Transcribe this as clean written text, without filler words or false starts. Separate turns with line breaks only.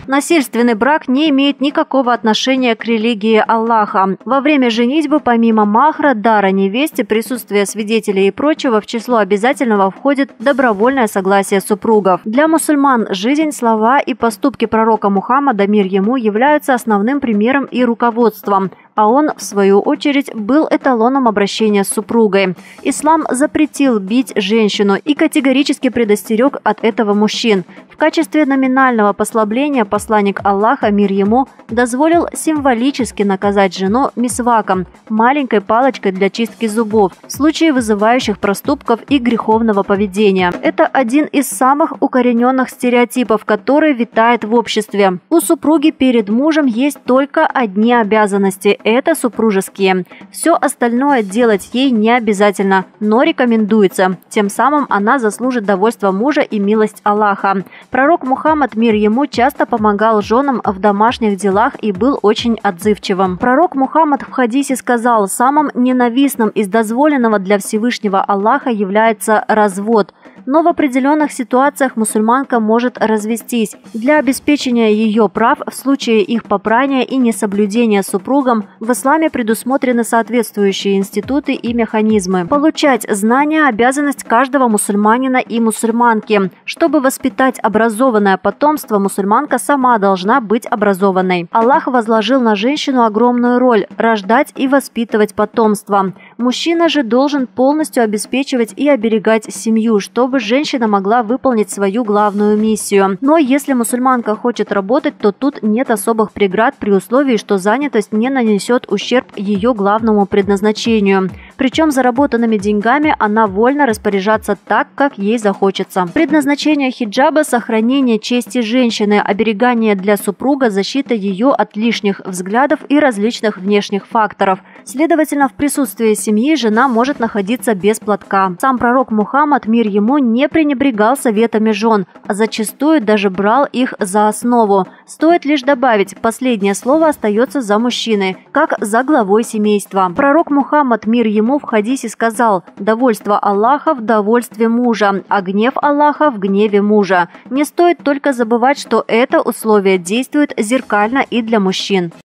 Насильственный брак не имеет никакого отношения к религии Аллаха. Во время женитьбы помимо махра, дара невесте, присутствия свидетелей и прочего в число обязательного входит добровольное согласие супругов. Для мусульман жизнь, слова и поступки пророка Мухаммада, мир ему, являются основным примером и руководством, а он, в свою очередь, был эталоном обращения с супругой. Ислам запретил бить женщину и категорически предостерег от этого мужчин. В качестве номинального послабления посланник Аллаха, мир ему, дозволил символически наказать жену мисваком, маленькой палочкой для чистки зубов, в случае вызывающих проступков и греховного поведения. Это один из самых укорененных стереотипов, который витает в обществе. У супруги перед мужем есть только одни обязанности – это супружеские. Все остальное делать ей не обязательно, но рекомендуется. Тем самым она заслужит довольство мужа и милость Аллаха. Пророк Мухаммад, мир ему, часто помогал женам в домашних делах и был очень отзывчивым. Пророк Мухаммад в хадисе сказал: «Самым ненавистным из дозволенного для Всевышнего Аллаха является развод». Но в определенных ситуациях мусульманка может развестись. Для обеспечения ее прав в случае их попрания и несоблюдения супругом в исламе предусмотрены соответствующие институты и механизмы. Получать знания – обязанность каждого мусульманина и мусульманки. Чтобы воспитать образованное потомство, мусульманка сама должна быть образованной. Аллах возложил на женщину огромную роль – рождать и воспитывать потомство. Мужчина же должен полностью обеспечивать и оберегать семью, чтобы женщина могла выполнить свою главную миссию. Но если мусульманка хочет работать, то тут нет особых преград при условии, что занятость не нанесет ущерб ее главному предназначению. Причем заработанными деньгами она вольна распоряжаться так, как ей захочется. Предназначение хиджаба – сохранение чести женщины, оберегание для супруга, защита ее от лишних взглядов и различных внешних факторов. Следовательно, в присутствии семьи жена может находиться без платка. Сам пророк Мухаммад, мир ему, не пренебрегал советами жен, а зачастую даже брал их за основу. Стоит лишь добавить, последнее слово остается за мужчиной, как за главой семейства. Пророк Мухаммад, мир ему, в хадисе сказал: «Довольство Аллаха в довольстве мужа, а гнев Аллаха в гневе мужа». Не стоит только забывать, что это условие действует зеркально и для мужчин.